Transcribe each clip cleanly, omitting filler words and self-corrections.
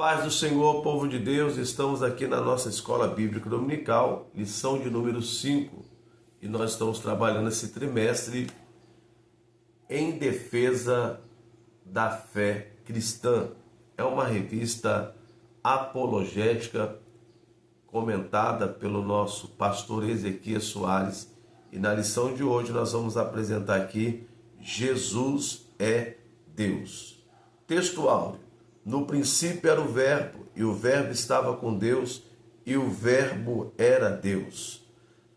Paz do Senhor, povo de Deus, estamos aqui na nossa Escola Bíblica Dominical, lição de número 5, e nós estamos trabalhando esse trimestre em defesa da fé cristã. É uma revista apologética comentada pelo nosso pastor Ezequias Soares, e na lição de hoje nós vamos apresentar aqui Jesus é Deus. Texto áureo. No princípio era o Verbo, e o Verbo estava com Deus, e o Verbo era Deus.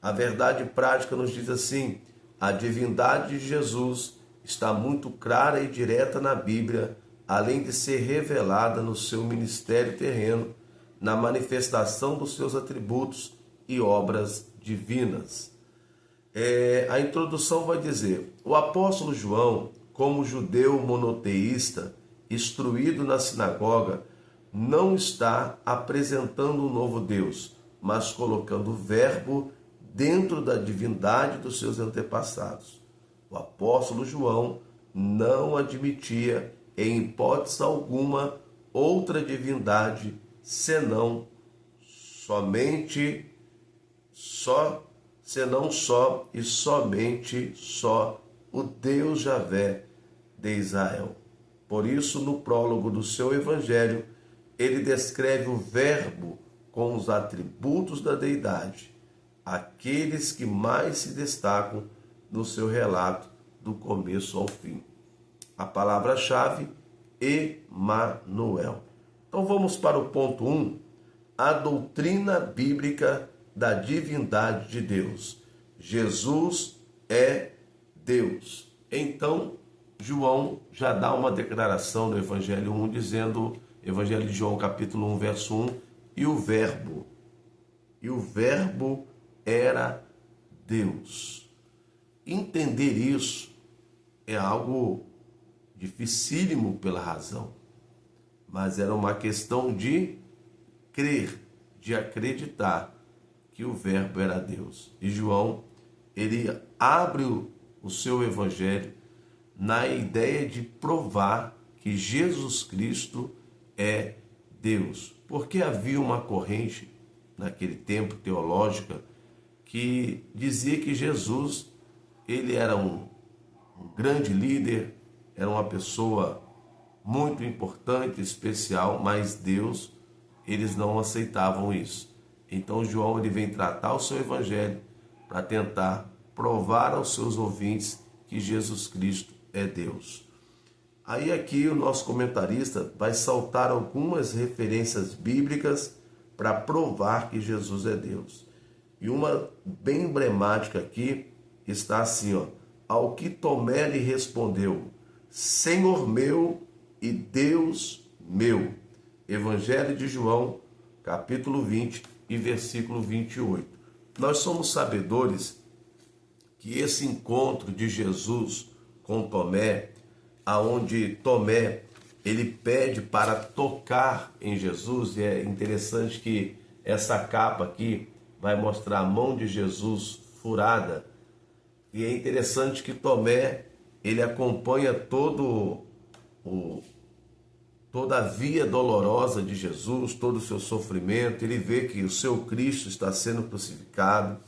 A verdade prática nos diz assim: a divindade de Jesus está muito clara e direta na Bíblia, além de ser revelada no seu ministério terreno, na manifestação dos seus atributos e obras divinas. A introdução vai dizer: o apóstolo João, como judeu monoteísta, instruído na sinagoga, não está apresentando um novo Deus, mas colocando o Verbo dentro da divindade dos seus antepassados. O apóstolo João não admitia, em hipótese alguma, outra divindade senão só o Deus Javé de Israel. Por isso, no prólogo do seu evangelho, ele descreve o Verbo com os atributos da deidade, aqueles que mais se destacam no seu relato do começo ao fim. A palavra-chave, Emanuel. Então vamos para o ponto 1, a doutrina bíblica da divindade de Deus. Jesus é Deus. Então, João já dá uma declaração no Evangelho 1, dizendo, Evangelho de João, capítulo 1, verso 1, e o Verbo era Deus. Entender isso é algo dificílimo pela razão, mas era uma questão de crer, de acreditar que o Verbo era Deus. E João, ele abre o seu Evangelho na ideia de provar que Jesus Cristo é Deus. Porque havia uma corrente, naquele tempo teológica, que dizia que Jesus, ele era um grande líder, era uma pessoa muito importante, especial, mas Deus, eles não aceitavam isso. Então João, ele vem tratar o seu Evangelho para tentar provar aos seus ouvintes que Jesus Cristo é Deus. Aí aqui o nosso comentarista vai saltar algumas referências bíblicas para provar que Jesus é Deus. E uma bem emblemática aqui está assim, ao que Tomé lhe respondeu: Senhor meu e Deus meu. Evangelho de João, capítulo 20 e versículo 28. Nós somos sabedores que esse encontro de Jesus com Tomé, aonde Tomé, ele pede para tocar em Jesus, e é interessante que essa capa aqui vai mostrar a mão de Jesus furada, e é interessante que Tomé, ele acompanha toda a via dolorosa de Jesus, todo o seu sofrimento. Ele vê que o seu Cristo está sendo crucificado,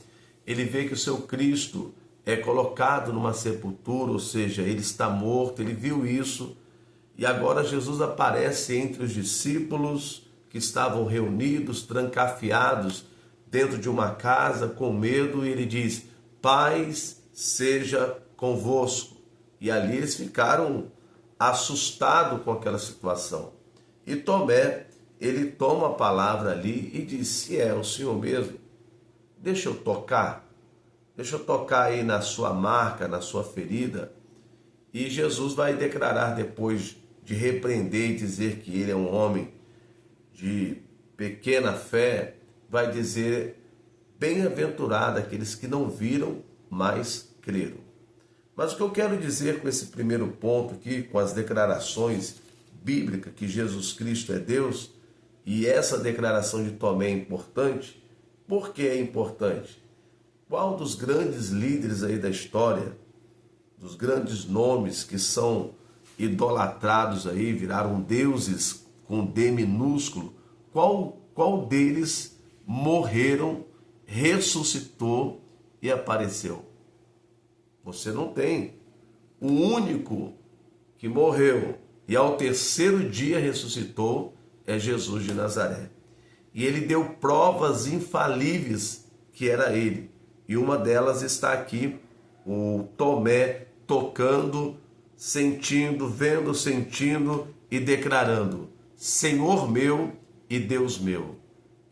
ele vê que o seu Cristo é colocado numa sepultura, ou seja, ele está morto, ele viu isso, e agora Jesus aparece entre os discípulos que estavam reunidos, trancafiados dentro de uma casa com medo, e ele diz: paz seja convosco. E ali eles ficaram assustados com aquela situação. E Tomé, ele toma a palavra ali e diz: se é o Senhor mesmo, deixa eu tocar aí na sua marca, na sua ferida. E Jesus vai declarar, depois de repreender e dizer que ele é um homem de pequena fé, vai dizer: bem-aventurado aqueles que não viram, mas creram. Mas o que eu quero dizer com esse primeiro ponto aqui, com as declarações bíblicas que Jesus Cristo é Deus, e essa declaração de Tomé é importante. Por que é importante? Qual dos grandes líderes aí da história, dos grandes nomes que são idolatrados aí, viraram deuses com D minúsculo, qual deles morreram, ressuscitou e apareceu? Você não tem. O único que morreu e ao terceiro dia ressuscitou é Jesus de Nazaré. E ele deu provas infalíveis que era ele. E uma delas está aqui, o Tomé tocando, sentindo, vendo, sentindo e declarando: Senhor meu e Deus meu.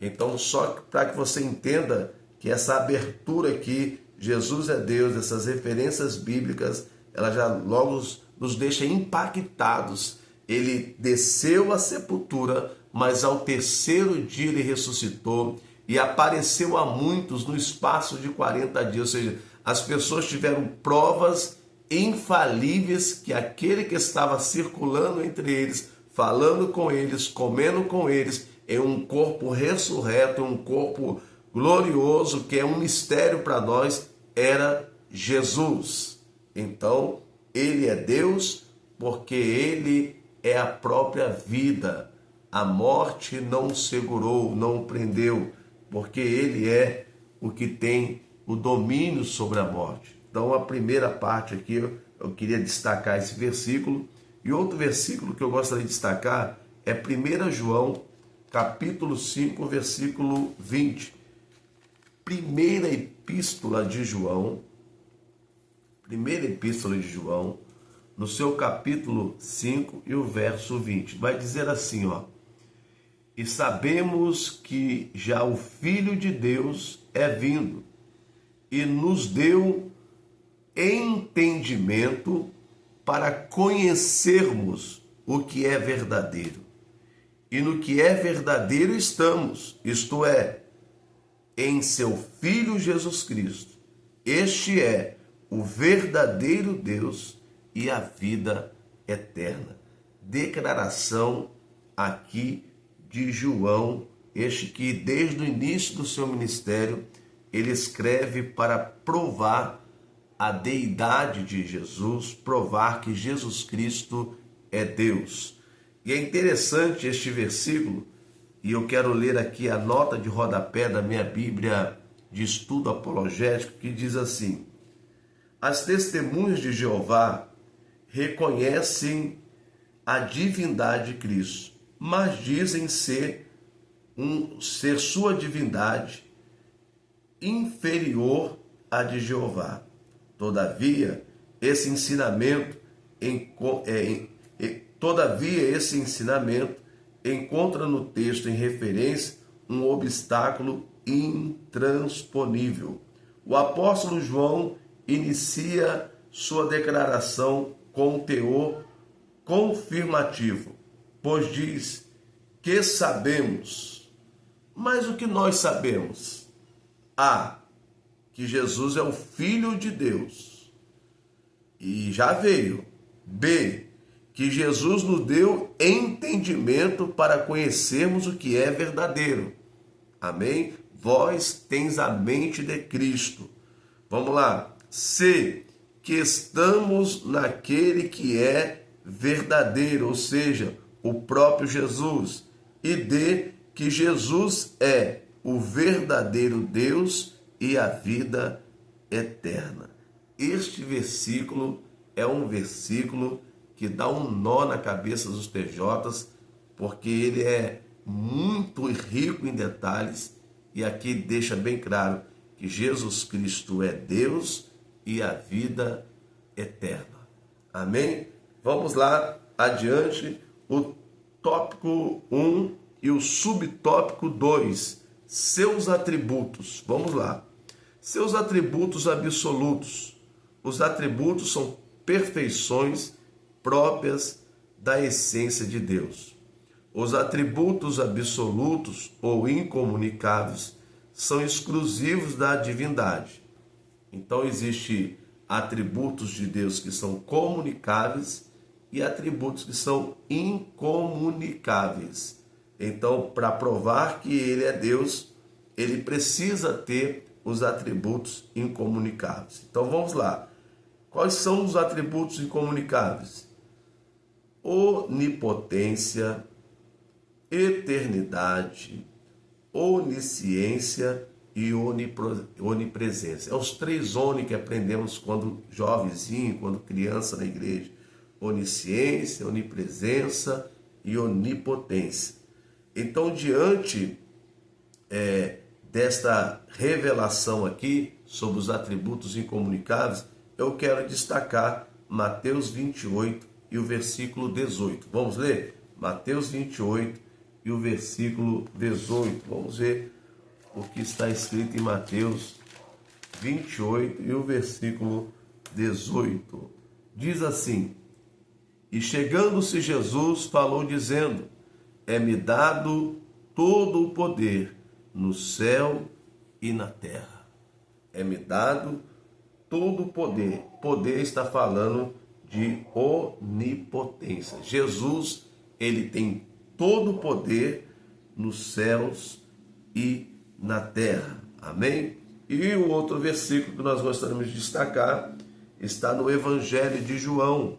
Então, só para que você entenda que essa abertura aqui, Jesus é Deus, essas referências bíblicas, ela já logo nos deixa impactados. Ele desceu à sepultura, mas ao terceiro dia ele ressuscitou e apareceu a muitos no espaço de 40 dias. Ou seja, as pessoas tiveram provas infalíveis que aquele que estava circulando entre eles, falando com eles, comendo com eles, em um corpo ressurreto, um corpo glorioso, que é um mistério para nós, era Jesus. Então, ele é Deus porque ele é a própria vida. A morte não o segurou, não o prendeu, porque ele é o que tem o domínio sobre a morte. Então, a primeira parte aqui, eu queria destacar esse versículo. E outro versículo que eu gostaria de destacar é 1 João, capítulo 5, versículo 20. Primeira epístola de João, no seu capítulo 5 e o verso 20. Vai dizer assim, ó: E sabemos que já o Filho de Deus é vindo e nos deu entendimento para conhecermos o que é verdadeiro. E no que é verdadeiro estamos, isto é, em seu Filho Jesus Cristo. Este é o verdadeiro Deus e a vida eterna. Declaração aqui de João, este que desde o início do seu ministério, ele escreve para provar a deidade de Jesus, provar que Jesus Cristo é Deus. E é interessante este versículo, e eu quero ler aqui a nota de rodapé da minha Bíblia de estudo apologético, que diz assim: As testemunhas de Jeová reconhecem a divindade de Cristo, mas dizem ser sua divindade inferior à de Jeová. Todavia, esse ensinamento encontra no texto em referência um obstáculo intransponível. O apóstolo João inicia sua declaração com um teor confirmativo, pois diz que sabemos. Mas o que nós sabemos? A, que Jesus é o Filho de Deus e já veio. B, que Jesus nos deu entendimento para conhecermos o que é verdadeiro. Amém? Vós tens a mente de Cristo. Vamos lá. C, que estamos naquele que é verdadeiro, ou seja, o próprio Jesus. E D, que Jesus é o verdadeiro Deus e a vida eterna. Este versículo é um versículo que dá um nó na cabeça dos TJs, porque ele é muito rico em detalhes e aqui deixa bem claro que Jesus Cristo é Deus e a vida eterna. Amém? Vamos lá adiante, o tópico 1 e o subtópico 2, seus atributos. Vamos lá. Seus atributos absolutos. Os atributos são perfeições próprias da essência de Deus. Os atributos absolutos ou incomunicáveis são exclusivos da divindade. Então, existem atributos de Deus que são comunicáveis e atributos que são incomunicáveis. Então, para provar que ele é Deus, ele precisa ter os atributos incomunicáveis. Então, vamos lá. Quais são os atributos incomunicáveis? Onipotência, eternidade, onisciência e onipresença. É os 3 oni que aprendemos quando jovenzinho, quando criança na igreja. Onisciência, onipresença e onipotência. Então, diante desta revelação aqui sobre os atributos incomunicáveis, eu quero destacar Mateus 28 e o versículo 18. Vamos ler? Mateus 28 e o versículo 18. Vamos ver o que está escrito em Mateus 28 e o versículo 18. Diz assim: E chegando-se Jesus, falou dizendo: É-me dado todo o poder no céu e na terra. É-me dado todo o poder. Poder está falando de onipotência. Jesus, ele tem todo o poder nos céus e na terra. Amém? E o outro versículo que nós gostaríamos de destacar está no Evangelho de João,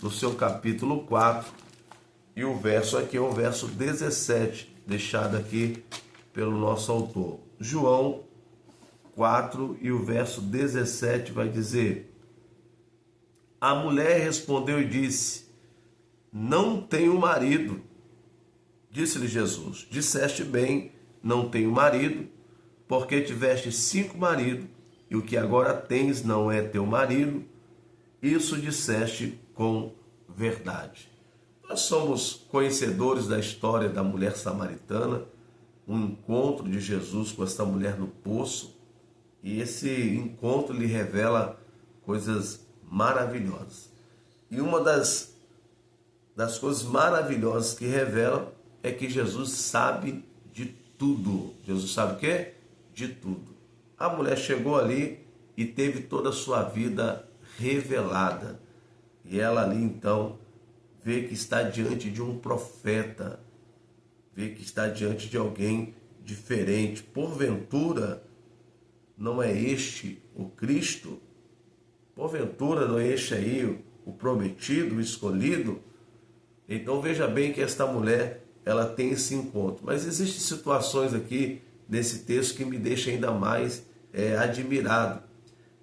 no seu capítulo 4, e o verso aqui é o verso 17, deixado aqui pelo nosso autor. João 4 e o verso 17 vai dizer: A mulher respondeu e disse: Não tenho marido. Disse-lhe Jesus: Disseste bem, não tenho marido, porque tiveste 5 maridos, e o que agora tens não é teu marido. Isso disseste com verdade. Nós somos conhecedores da história da mulher samaritana, um encontro de Jesus com essa mulher no poço, e esse encontro lhe revela coisas maravilhosas. E uma das coisas maravilhosas que revela é que Jesus sabe de tudo. Jesus sabe o quê? De tudo. A mulher chegou ali e teve toda a sua vida revelada. E ela ali então vê que está diante de um profeta, vê que está diante de alguém diferente. Porventura, não é este o Cristo? Porventura, não é este aí o prometido, o escolhido? Então veja bem que esta mulher, ela tem esse encontro. Mas existem situações aqui nesse texto que me deixam ainda mais admirado.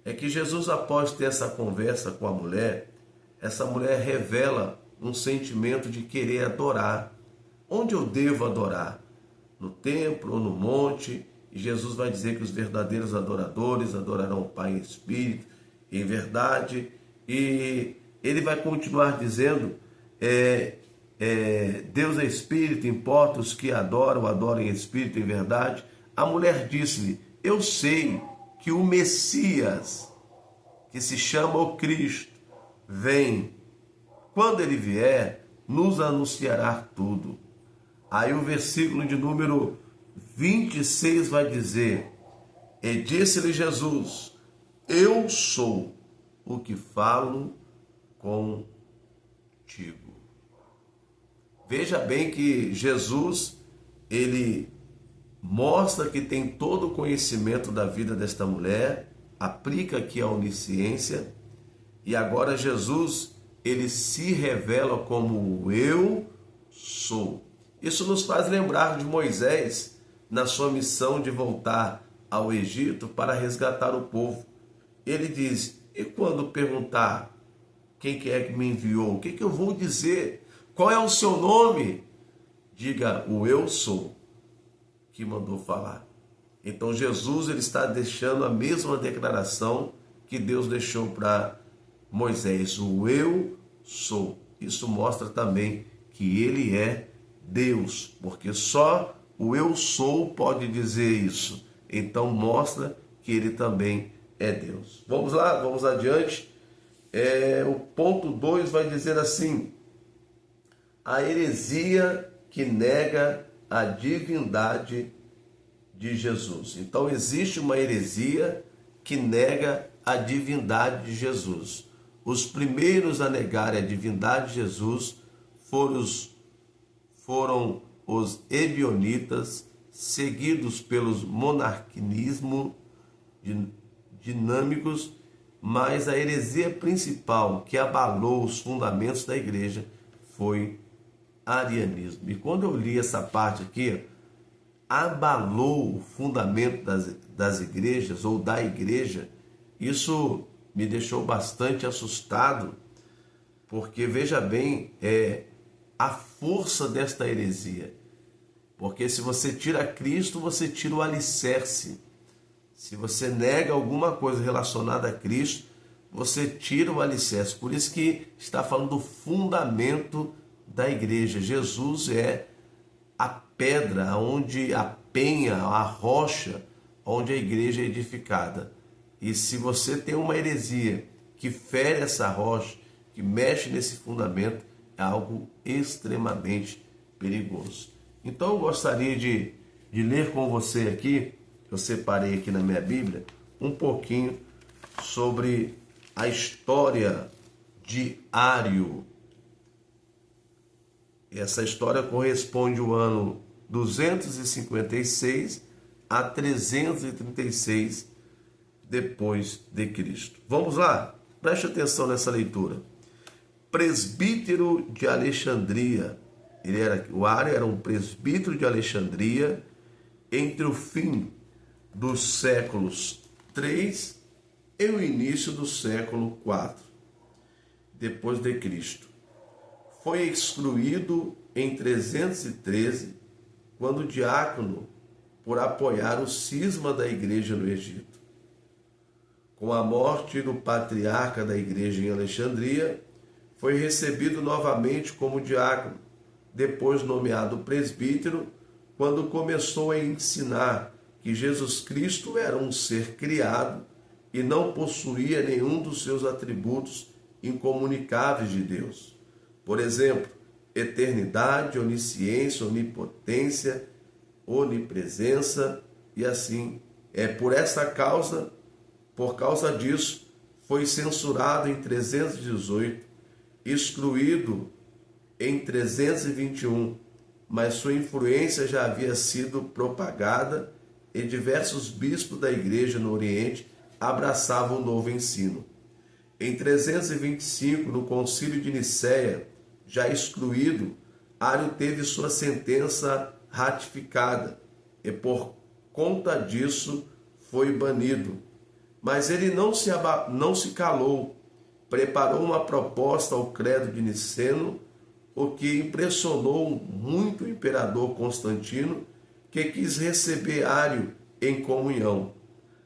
É que Jesus, após ter essa conversa com a mulher, essa mulher revela um sentimento de querer adorar. Onde eu devo adorar? No templo ou no monte? E Jesus vai dizer que os verdadeiros adoradores adorarão o Pai em espírito e em verdade. E ele vai continuar dizendo: Deus é espírito, importa os que adoram em espírito e em verdade. A mulher disse-lhe: Eu sei que o Messias, que se chama o Cristo, vem. Quando ele vier, nos anunciará tudo. Aí o versículo de número 26 vai dizer: E disse-lhe Jesus: Eu sou o que falo contigo. Veja bem que Jesus, ele mostra que tem todo o conhecimento da vida desta mulher, aplica aqui a onisciência, e agora Jesus, ele se revela como o eu sou. Isso nos faz lembrar de Moisés na sua missão de voltar ao Egito para resgatar o povo. Ele diz: e quando perguntar quem que é que me enviou, o que eu vou dizer? Qual é o seu nome? Diga: o eu sou que mandou falar. Então Jesus, ele está deixando a mesma declaração que Deus deixou para Moisés: o eu sou. Isso mostra também que ele é Deus, porque só o eu sou pode dizer isso. Então mostra que ele também é Deus. Vamos lá, vamos adiante. O ponto 2 vai dizer assim: a heresia que nega a divindade de Jesus. Então existe uma heresia que nega a divindade de Jesus. Os primeiros a negarem a divindade de Jesus foram os ebionitas, seguidos pelos monarquinismo dinâmicos, mas a heresia principal que abalou os fundamentos da igreja foi arianismo. E quando eu li essa parte aqui, abalou o fundamento das igrejas ou da igreja, isso me deixou bastante assustado, porque veja bem, a força desta heresia. Porque se você tira Cristo, você tira o alicerce. Se você nega alguma coisa relacionada a Cristo, você tira o alicerce. Por isso que está falando do fundamento da igreja. Jesus é a pedra, onde a penha, a rocha, onde a igreja é edificada. E se você tem uma heresia que fere essa rocha, que mexe nesse fundamento, é algo extremamente perigoso. Então eu gostaria de ler com você aqui, eu separei aqui na minha Bíblia, um pouquinho sobre a história de Ário. Essa história corresponde ao ano 256 a 336 depois de Cristo. Vamos lá? Preste atenção nessa leitura. Presbítero de Alexandria. O Ário era um presbítero de Alexandria entre o fim dos séculos 3 e o início do século 4 depois de Cristo. Foi excluído em 313, quando diácono, por apoiar o cisma da igreja no Egito. Com a morte do patriarca da igreja em Alexandria, foi recebido novamente como diácono, depois nomeado presbítero, quando começou a ensinar que Jesus Cristo era um ser criado e não possuía nenhum dos seus atributos incomunicáveis de Deus. Por exemplo, eternidade, onisciência, onipotência, onipresença e assim. Por causa disso, foi censurado em 318, excluído em 321, mas sua influência já havia sido propagada e diversos bispos da igreja no Oriente abraçavam o novo ensino. Em 325, no concílio de Nicéia, já excluído, Ário teve sua sentença ratificada e por conta disso foi banido. Mas ele não se calou, preparou uma proposta ao credo de Niceno, o que impressionou muito o imperador Constantino, que quis receber Ário em comunhão.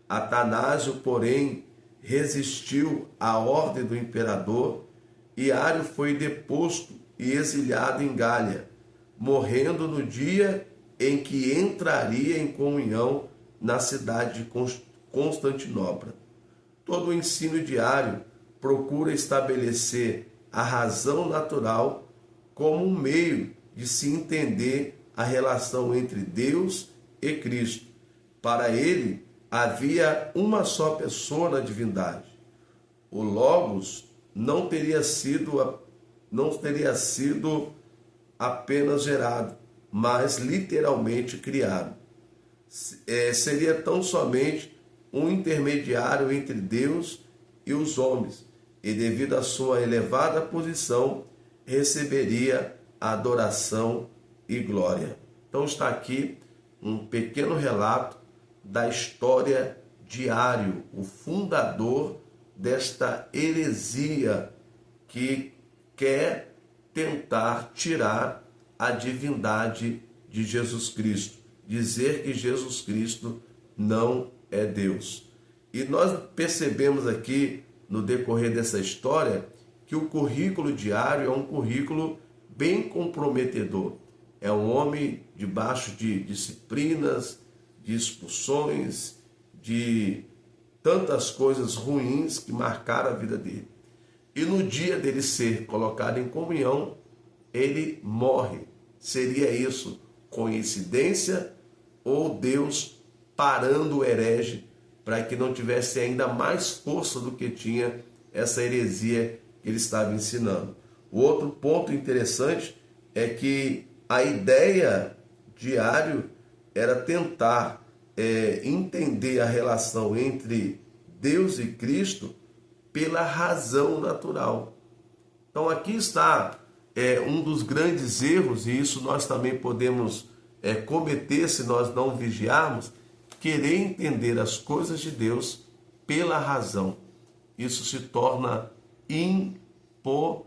Atanásio, porém, resistiu à ordem do imperador e Ário foi deposto e exilhado em Gália, morrendo no dia em que entraria em comunhão na cidade de Constantinopla. Todo o ensino de Ário procura estabelecer a razão natural como um meio de se entender a relação entre Deus e Cristo. Para ele, havia uma só pessoa na divindade. O Logos não teria sido apenas gerado, mas literalmente criado. Seria tão somente um intermediário entre Deus e os homens, e devido à sua elevada posição, receberia adoração e glória. Então está aqui um pequeno relato da história de Ário, o fundador desta heresia que quer tentar tirar a divindade de Jesus Cristo, dizer que Jesus Cristo não é Deus. E nós percebemos aqui, no decorrer dessa história, que o currículo de Ário é um currículo bem comprometedor. É um homem debaixo de disciplinas, de expulsões, de tantas coisas ruins que marcaram a vida dele. E no dia dele ser colocado em comunhão, ele morre. Seria isso coincidência ou Deus parando o herege para que não tivesse ainda mais força do que tinha essa heresia que ele estava ensinando? O outro ponto interessante é que a ideia de Ário era tentar entender a relação entre Deus e Cristo pela razão natural. Então aqui está um dos grandes erros, e isso nós também podemos cometer se nós não vigiarmos, querer entender as coisas de Deus pela razão. Isso se torna impossível,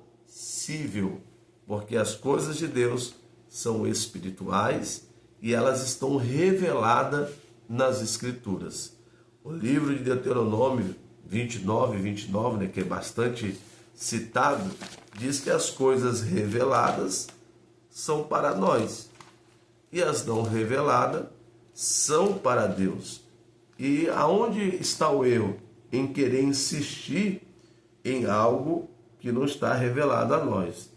porque as coisas de Deus são espirituais e elas estão reveladas nas Escrituras. O livro de Deuteronômio 29, né, que é bastante citado, diz que as coisas reveladas são para nós e as não reveladas são para Deus. E aonde está o erro? Em querer insistir em algo que não está revelado a nós.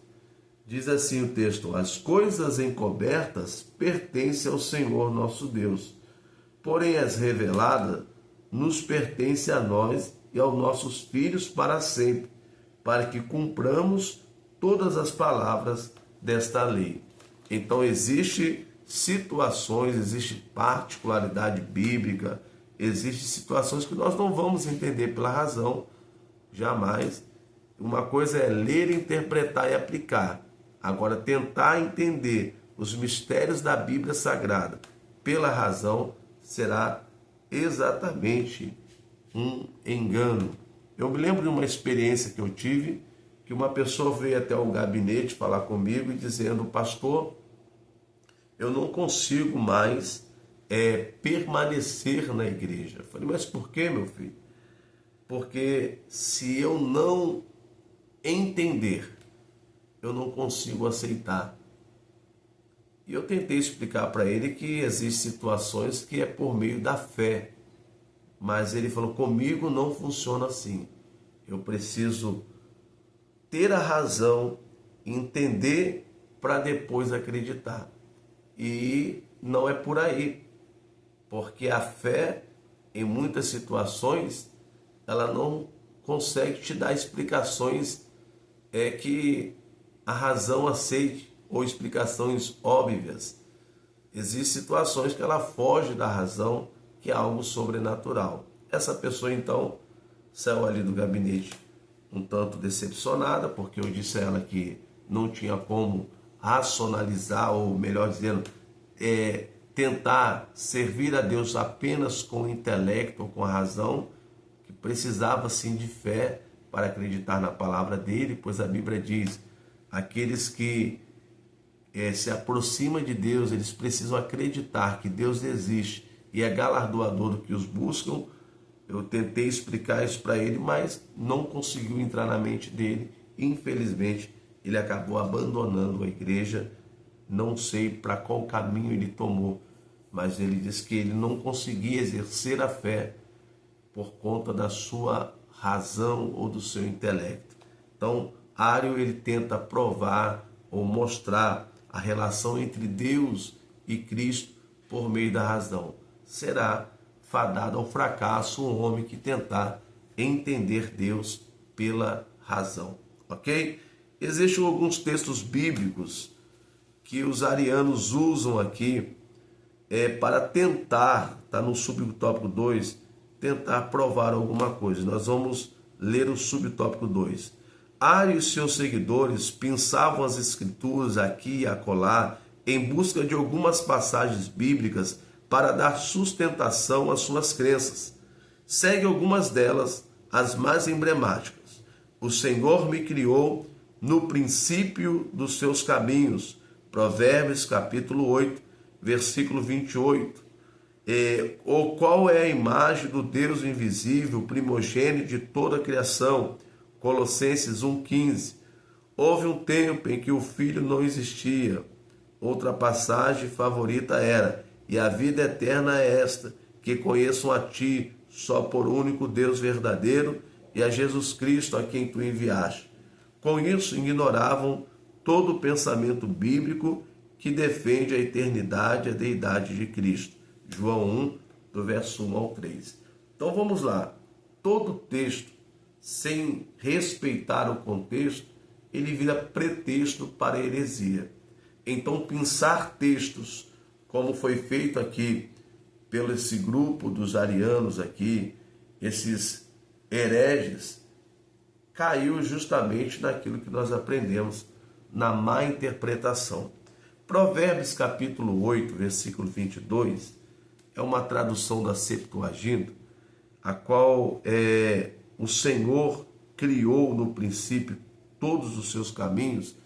Diz assim o texto: as coisas encobertas pertencem ao Senhor nosso Deus, porém as reveladas nos pertencem a nós e aos nossos filhos para sempre, para que cumpramos todas as palavras desta lei. Então existe situações, existe particularidade bíblica, existem situações que nós não vamos entender pela razão, jamais. Uma coisa é ler, interpretar e aplicar. Agora, tentar entender os mistérios da Bíblia Sagrada pela razão será exatamente um engano. Eu me lembro de uma experiência que eu tive, que uma pessoa veio até o gabinete falar comigo e dizendo: pastor, eu não consigo mais permanecer na igreja. Eu falei: mas por quê, meu filho? Porque se eu não entender, eu não consigo aceitar. E eu tentei explicar para ele que existem situações que é por meio da fé. Mas ele falou: comigo não funciona assim. Eu preciso ter a razão, entender para depois acreditar. E não é por aí. Porque a fé, em muitas situações, ela não consegue te dar explicações que a razão aceite, ou explicações óbvias. Existem situações que ela foge da razão, que é algo sobrenatural. Essa pessoa, então, saiu ali do gabinete um tanto decepcionada, porque eu disse a ela que não tinha como racionalizar, ou melhor dizendo, tentar servir a Deus apenas com o intelecto ou com a razão, que precisava sim de fé para acreditar na palavra dele, pois a Bíblia diz: aqueles que se aproximam de Deus, eles precisam acreditar que Deus existe e é galardoador do que os buscam. Eu tentei explicar isso para ele, mas não conseguiu entrar na mente dele. Infelizmente, ele acabou abandonando a igreja. Não sei para qual caminho ele tomou, mas ele disse que ele não conseguia exercer a fé por conta da sua razão ou do seu intelecto. Então, Ário, ele tenta provar ou mostrar a relação entre Deus e Cristo por meio da razão. Será fadado ao fracasso o homem que tentar entender Deus pela razão, ok? Existem alguns textos bíblicos que os arianos usam aqui para tentar, está no subtópico 2, tentar provar alguma coisa. Nós vamos ler o subtópico 2. Ário e seus seguidores pensavam as escrituras aqui e acolá em busca de algumas passagens bíblicas para dar sustentação às suas crenças. Segue algumas delas, as mais emblemáticas. O Senhor me criou no princípio dos seus caminhos. Provérbios capítulo 8, versículo 28. Ou qual é a imagem do Deus invisível, primogênito de toda a criação? Colossenses 1,15. Houve um tempo em que o Filho não existia. Outra passagem favorita era: e a vida eterna é esta, que conheçam a ti, só por único Deus verdadeiro, e a Jesus Cristo, a quem tu enviaste. Com isso, ignoravam todo o pensamento bíblico que defende a eternidade e a deidade de Cristo. João 1, do verso 1 ao 3. Então vamos lá. Todo texto, sem respeitar o contexto, ele vira pretexto para heresia. Então, pensar textos, como foi feito aqui pelo esse grupo dos arianos aqui, esses hereges, caiu justamente naquilo que nós aprendemos na má interpretação. Provérbios capítulo 8, versículo 22, é uma tradução da Septuaginta, a qual o Senhor criou no princípio todos os seus caminhos.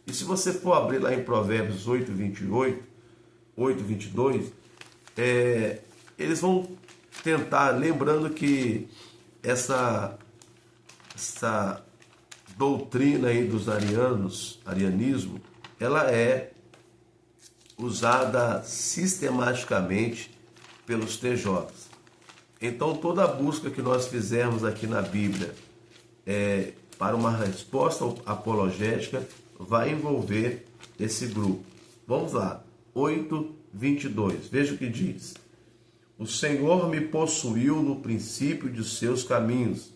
E se você for abrir lá em Provérbios 8, 28, 8, 22, eles vão tentar, lembrando que essa doutrina aí dos arianismo, ela é usada sistematicamente pelos TJs. Então, toda a busca que nós fizermos aqui na Bíblia para uma resposta apologética vai envolver esse grupo. Vamos lá, 8:22. Veja o que diz. O Senhor me possuiu no princípio de seus caminhos,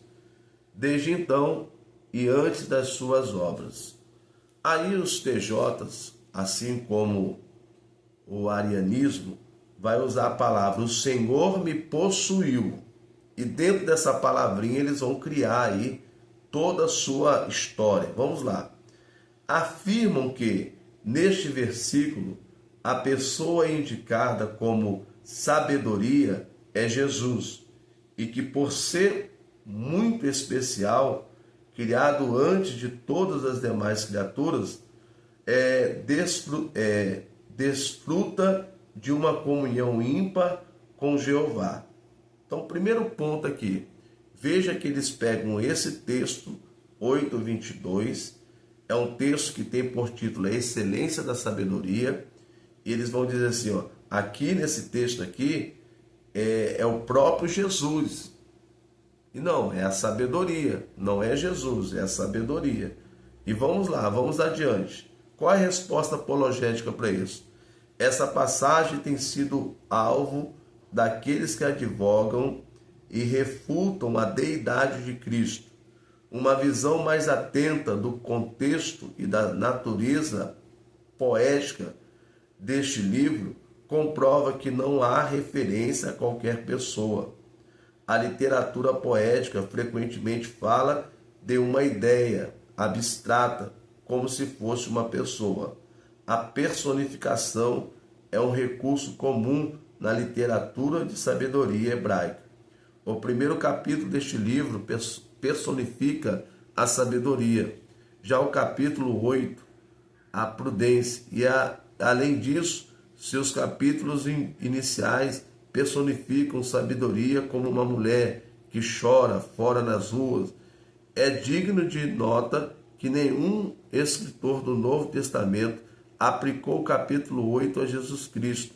desde então e antes das suas obras. Aí os TJs, assim como o arianismo, vai usar a palavra o Senhor me possuiu. E dentro dessa palavrinha eles vão criar aí toda a sua história. Vamos lá. Afirmam que, neste versículo, a pessoa indicada como sabedoria é Jesus, e que por ser muito especial, criado antes de todas as demais criaturas, desfruta de uma comunhão ímpar com Jeová. Então, primeiro ponto aqui, veja que eles pegam esse texto, 8:22, é um texto que tem por título a excelência da sabedoria, e eles vão dizer assim, ó, aqui nesse texto aqui, é o próprio Jesus. E não, é a sabedoria, não é Jesus, é a sabedoria. E vamos lá, vamos adiante. Qual é a resposta apologética para isso? Essa passagem tem sido alvo daqueles que advogam e refutam a deidade de Cristo. Uma visão mais atenta do contexto e da natureza poética deste livro comprova que não há referência a qualquer pessoa. A literatura poética frequentemente fala de uma ideia abstrata, como se fosse uma pessoa. A personificação é um recurso comum na literatura de sabedoria hebraica. O primeiro capítulo deste livro personifica a sabedoria. Já o capítulo 8, a prudência. E além disso, seus capítulos iniciais personificam sabedoria como uma mulher que chora fora nas ruas. É digno de nota que nenhum escritor do Novo Testamento aplicou o capítulo 8 a Jesus Cristo.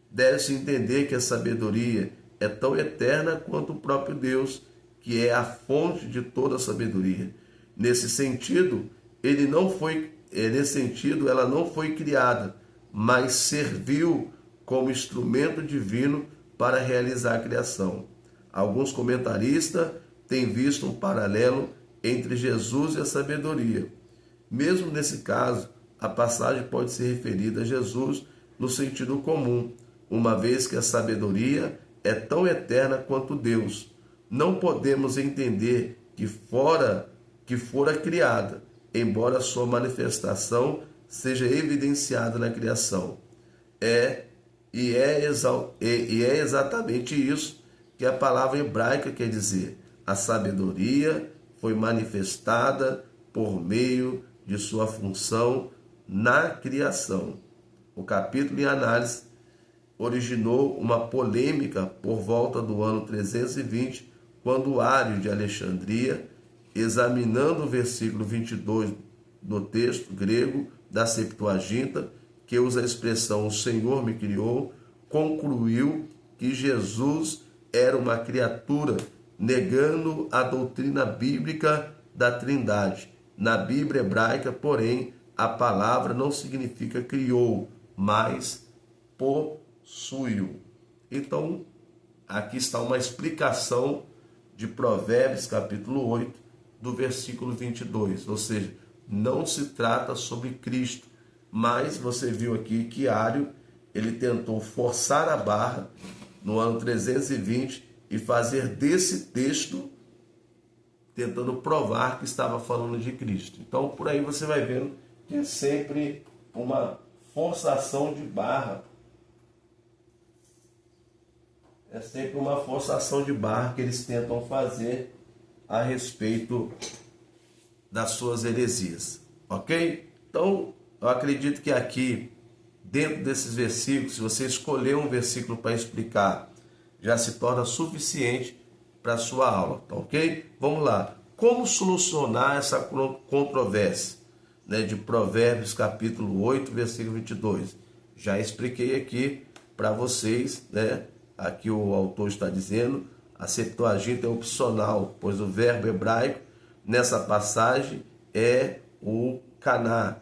Deve-se entender que a sabedoria é tão eterna quanto o próprio Deus, que é a fonte de toda a sabedoria. Nesse sentido, ela não foi criada, mas serviu como instrumento divino para realizar a criação. Alguns comentaristas têm visto um paralelo entre Jesus e a sabedoria. Mesmo nesse caso, a passagem pode ser referida a Jesus no sentido comum, uma vez que a sabedoria é tão eterna quanto Deus. Não podemos entender que fora criada, embora sua manifestação seja evidenciada na criação. É exatamente isso que a palavra hebraica quer dizer. A sabedoria foi manifestada por meio de sua função na criação. O capítulo em análise originou uma polêmica por volta do ano 320, quando Ário de Alexandria, examinando o versículo 22 do texto grego da Septuaginta, que usa a expressão "o Senhor me criou", concluiu que Jesus era uma criatura, negando a doutrina bíblica da Trindade. Na Bíblia hebraica, porém, a palavra não significa criou, mas possuiu. Então, aqui está uma explicação de Provérbios capítulo 8, do versículo 22. Ou seja, não se trata sobre Cristo, mas você viu aqui que Ário, ele tentou forçar a barra no ano 320 e fazer desse texto, tentando provar que estava falando de Cristo. Então, por aí você vai vendo que é sempre uma forçação de barra. É sempre uma forçação de barra que eles tentam fazer a respeito das suas heresias. Ok? Então, eu acredito que aqui, dentro desses versículos, se você escolher um versículo para explicar, já se torna suficiente para a sua aula. Tá ok? Vamos lá. Como solucionar essa controvérsia, né, de Provérbios capítulo 8, versículo 22? Já expliquei aqui para vocês, né? Aqui o autor está dizendo, a Septuaginta é opcional, pois o verbo hebraico nessa passagem é o caná,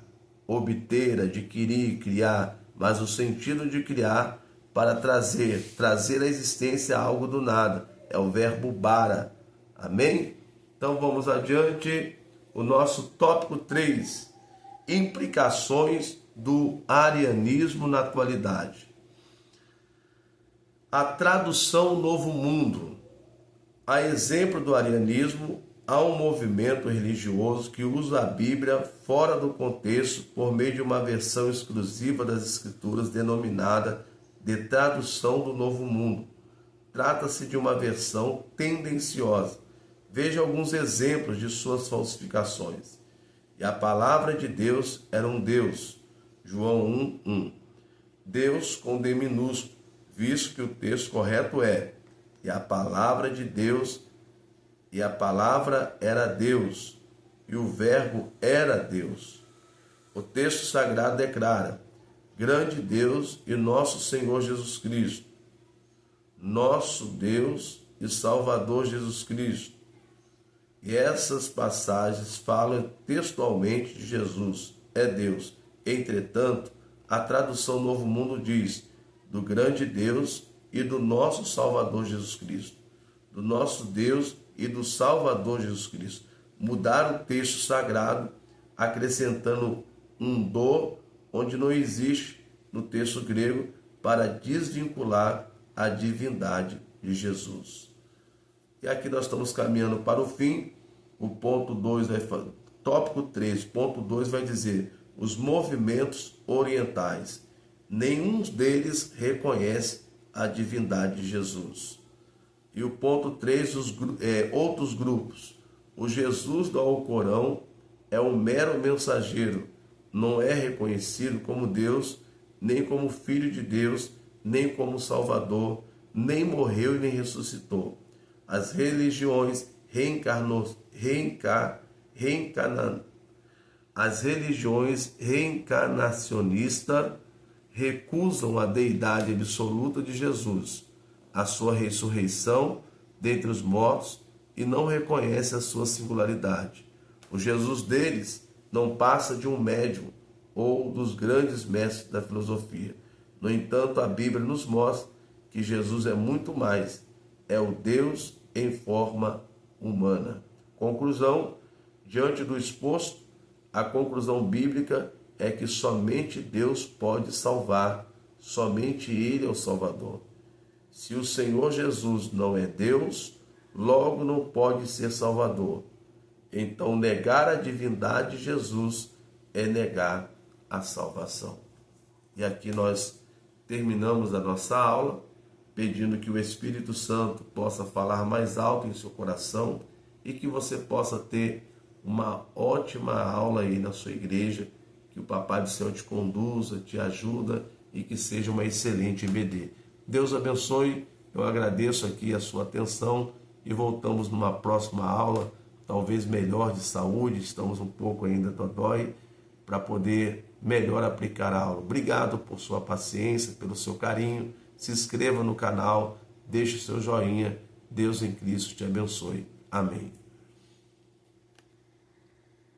obter, adquirir, criar, mas o sentido de criar para trazer à existência algo do nada, é o verbo bara. Amém? Então vamos adiante, o nosso tópico 3, implicações do arianismo na atualidade. A tradução Novo Mundo. A exemplo do arianismo, há um movimento religioso que usa a Bíblia fora do contexto por meio de uma versão exclusiva das Escrituras denominada de tradução do Novo Mundo. Trata-se de uma versão tendenciosa. Veja alguns exemplos de suas falsificações. E a palavra de Deus era um Deus. João 1:1. Deus com D minúsculo, visto que o texto correto é: e a palavra de Deus, e a palavra era Deus, e o verbo era Deus. O texto sagrado declara: grande Deus e nosso Senhor Jesus Cristo, nosso Deus e Salvador Jesus Cristo. E essas passagens falam textualmente de Jesus, é Deus. Entretanto, a tradução Novo Mundo diz: do grande Deus e do nosso Salvador Jesus Cristo. Do nosso Deus e do Salvador Jesus Cristo. Mudaram o texto sagrado, acrescentando um do onde não existe no texto grego, para desvincular a divindade de Jesus. E aqui nós estamos caminhando para o fim. O ponto 2, tópico 3, ponto 2 vai dizer: os movimentos orientais. Nenhum deles reconhece a divindade de Jesus. E o ponto 3, outros grupos. O Jesus do Alcorão é um mero mensageiro, não é reconhecido como Deus, nem como Filho de Deus, nem como Salvador, nem morreu e nem ressuscitou. As religiões reencarnacionistas recusam a deidade absoluta de Jesus, a sua ressurreição dentre os mortos, e não reconhecem a sua singularidade. O Jesus deles não passa de um médium ou dos grandes mestres da filosofia. No entanto, a Bíblia nos mostra que Jesus é muito mais, é o Deus em forma humana. Conclusão: diante do exposto, a conclusão bíblica é que somente Deus pode salvar, somente Ele é o Salvador. Se o Senhor Jesus não é Deus, logo não pode ser Salvador. Então, negar a divindade de Jesus é negar a salvação. E aqui nós terminamos a nossa aula, pedindo que o Espírito Santo possa falar mais alto em seu coração e que você possa ter uma ótima aula aí na sua igreja, que o Papai do Céu te conduza, te ajuda e que seja uma excelente EBD. Deus abençoe, eu agradeço aqui a sua atenção e voltamos numa próxima aula, talvez melhor de saúde, estamos um pouco ainda dodói, para poder melhor aplicar a aula. Obrigado por sua paciência, pelo seu carinho, se inscreva no canal, deixe o seu joinha, Deus em Cristo te abençoe. Amém.